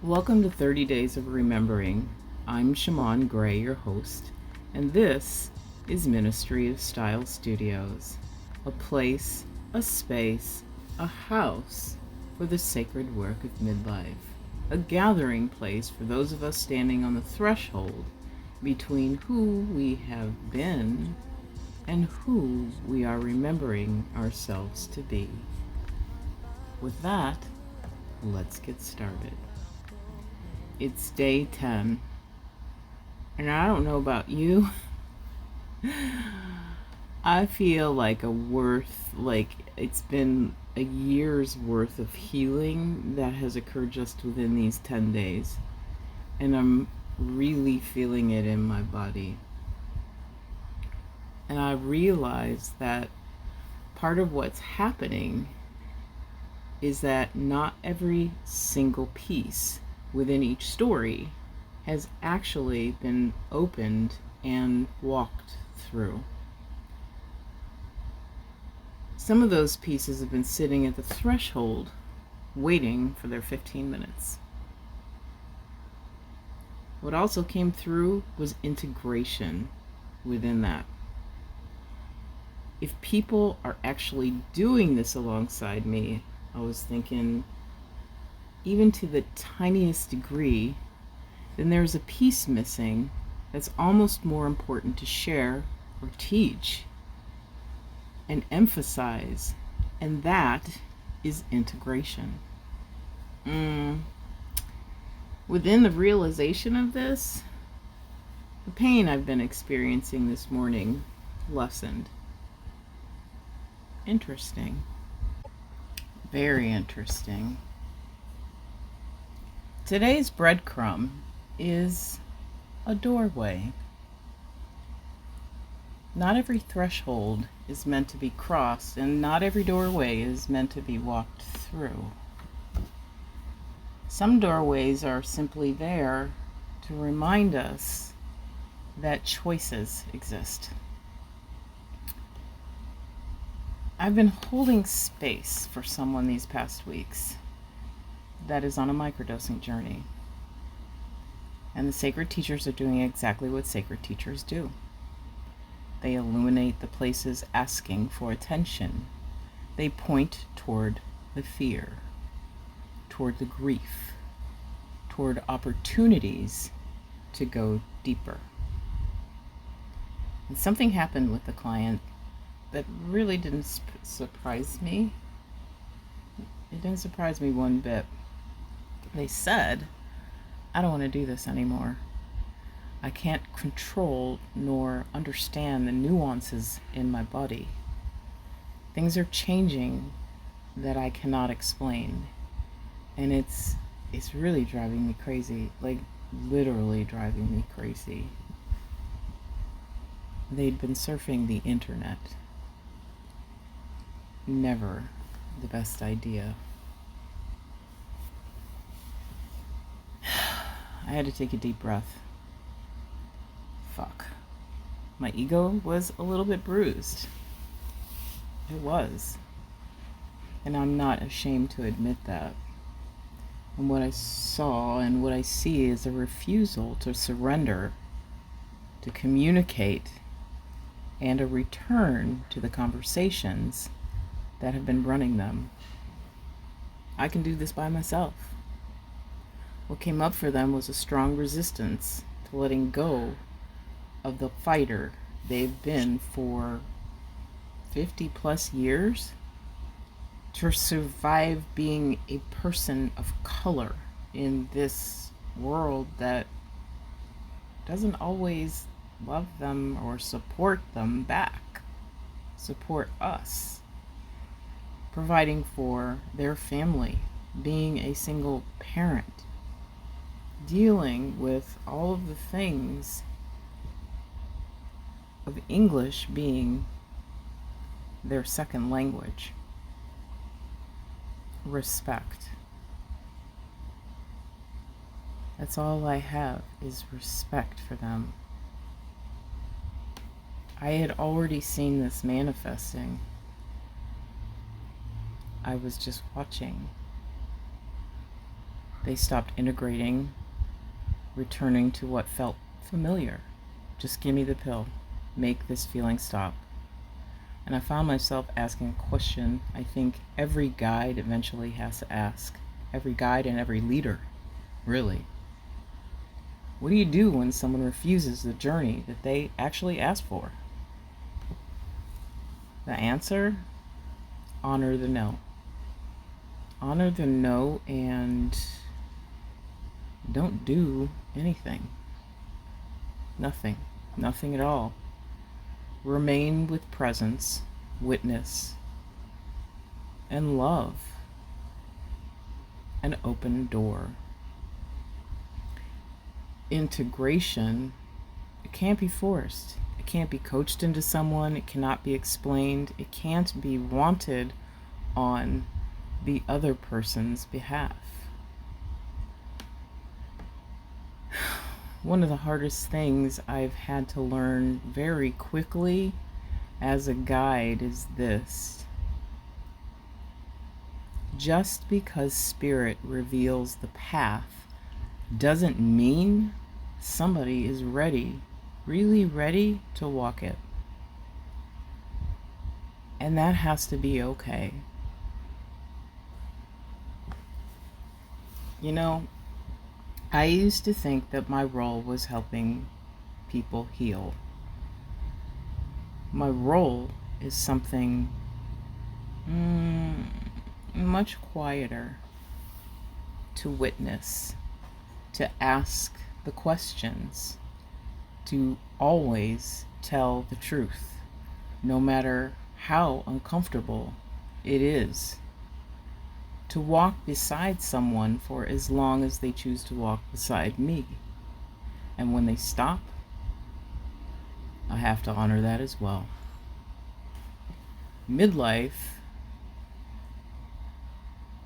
Welcome to 30 Days of Remembering. I'm Shaman Gray, your host, and this is Ministry of Style Studios, a place, a space, a house for the sacred work of midlife, a gathering place for those of us standing on the threshold between who we have been and who we are remembering ourselves to be. With that, let's get started. It's day 10, and I don't know about you. I feel like it's been a year's worth of healing that has occurred just within these 10 days, and I'm really feeling it in my body. And I realize that part of what's happening is that not every single piece within each story has actually been opened and walked through. Some of those pieces have been sitting at the threshold waiting for their 15 minutes. What also came through was integration within that. If people are actually doing this alongside me, I was thinking, even to the tiniest degree, then there's a piece missing that's almost more important to share or teach and emphasize, and that is integration. Within the realization of this, the pain I've been experiencing this morning lessened. Interesting. Very interesting. Today's breadcrumb is a doorway. Not every threshold is meant to be crossed, and not every doorway is meant to be walked through. Some doorways are simply there to remind us that choices exist. I've been holding space for someone these past weeks that is on a microdosing journey. And the sacred teachers are doing exactly what sacred teachers do. They illuminate the places asking for attention. They point toward the fear, toward the grief, toward opportunities to go deeper. And something happened with the client that really didn't surprise me. It didn't surprise me one bit. They said, I don't want to do this anymore. I can't control nor understand the nuances in my body. Things are changing that I cannot explain. And it's really driving me crazy, like literally driving me crazy. They'd been surfing the internet. Never the best idea. I had to take a deep breath. Fuck. My ego was a little bit bruised. It was. And I'm not ashamed to admit that. And what I saw and what I see is a refusal to surrender, to communicate, and a return to the conversations that have been running them. I can do this by myself. What came up for them was a strong resistance to letting go of the fighter they've been for 50 plus years to survive being a person of color in this world that doesn't always love them or support them back, support us, providing for their family, being a single parent, dealing with all of the things of English being their second language. Respect. That's all I have is respect for them. I had already seen this manifesting. I was just watching. They stopped integrating, returning to what felt familiar. Just give me the pill. Make this feeling stop. And I found myself asking a question I think every guide eventually has to ask. Every guide and every leader, really. What do you do when someone refuses the journey that they actually asked for? The answer? Honor the no. Honor the no and don't do anything. Nothing. Nothing at all. Remain with presence, witness, and love. An open door. Integration, it can't be forced. It can't be coached into someone. It cannot be explained. It can't be wanted on the other person's behalf. One of the hardest things I've had to learn very quickly as a guide is this. Just because spirit reveals the path doesn't mean somebody is ready, really ready to walk it. And that has to be okay. You know, I used to think that my role was helping people heal. My role is something much quieter, to witness, to ask the questions, to always tell the truth, no matter how uncomfortable it is. To walk beside someone for as long as they choose to walk beside me. And when they stop, I have to honor that as well. Midlife,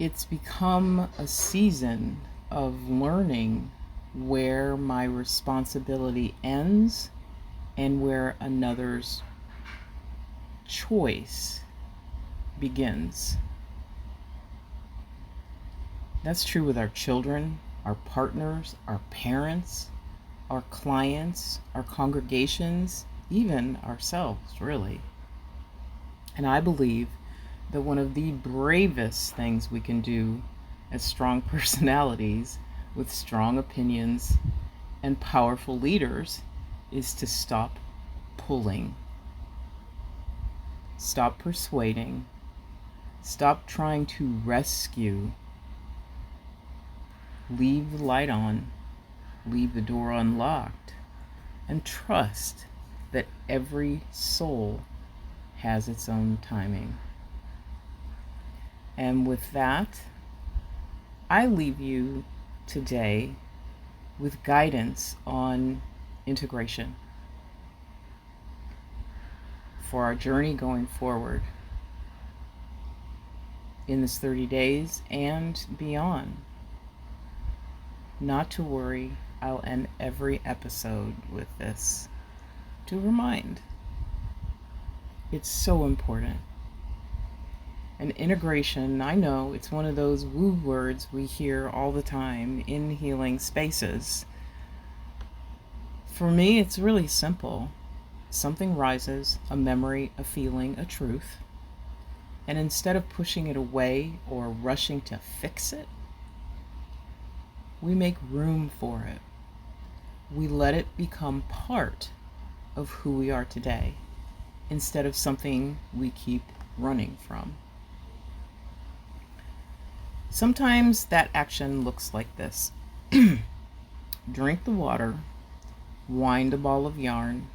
it's become a season of learning where my responsibility ends and where another's choice begins. That's true with our children, our partners, our parents, our clients, our congregations, even ourselves, really. And I believe that one of the bravest things we can do as strong personalities with strong opinions and powerful leaders is to stop pulling, stop persuading, stop trying to rescue. Leave the light on, leave the door unlocked, and trust that every soul has its own timing. And with that, I leave you today with guidance on integration for our journey going forward in this 30 days and beyond. Not to worry, I'll end every episode with this to remind. It's so important. And integration, I know it's one of those woo words we hear all the time in healing spaces. For me, it's really simple. Something rises, a memory, a feeling, a truth. And instead of pushing it away or rushing to fix it, we make room for it. We let it become part of who we are today, instead of something we keep running from. Sometimes that action looks like this. Drink the water, wind a ball of yarn,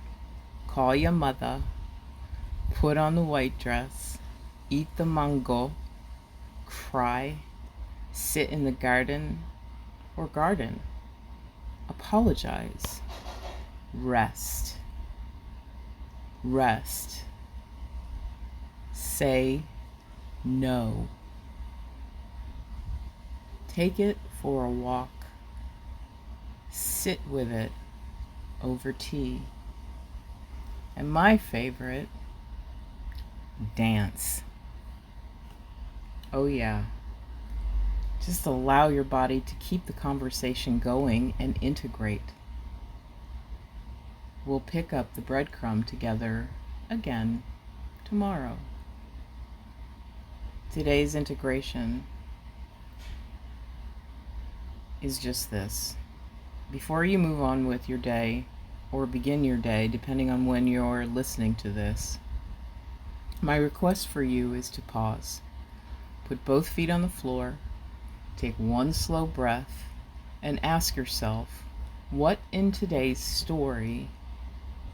call your mother, put on the white dress, eat the mango, cry, sit in the garden, apologize, rest, say no, take it for a walk, sit with it over tea, and my favorite, dance. Oh yeah, Just allow your body to keep the conversation going and integrate. We'll pick up the breadcrumb together again tomorrow. Today's integration is just this. Before you move on with your day, or begin your day, depending on when you're listening to this, my request for you is to pause. Put both feet on the floor, take one slow breath, and ask yourself, what in today's story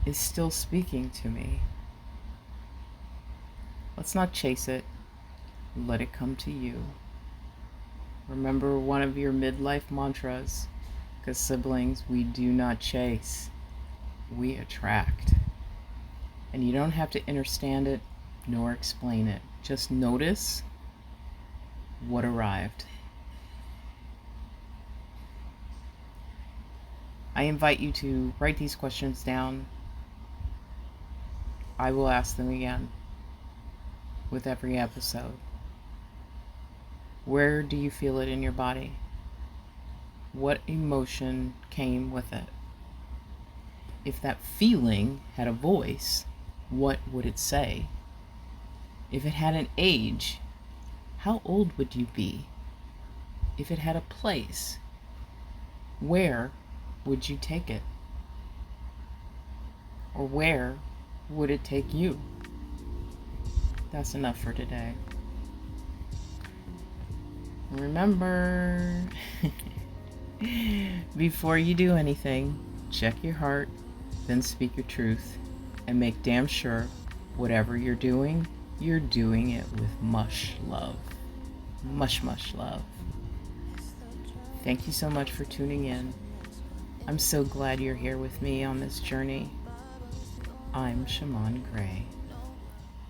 is still speaking to me? Let's not chase it. Let it come to you. Remember one of your midlife mantras, because siblings, we do not chase, we attract. And you don't have to understand it nor explain it. Just notice what arrived. I invite you to write these questions down. I will ask them again with every episode. Where do you feel it in your body? What emotion came with it? If that feeling had a voice, what would it say? If it had an age, how old would you be? If it had a place, where would you take it? Or where would it take you? That's enough for today. Remember, before you do anything, check your heart, then speak your truth, and make damn sure whatever you're doing it with much love. Much, much love. Thank you so much for tuning in. I'm so glad you're here with me on this journey. I'm Shaman Gray.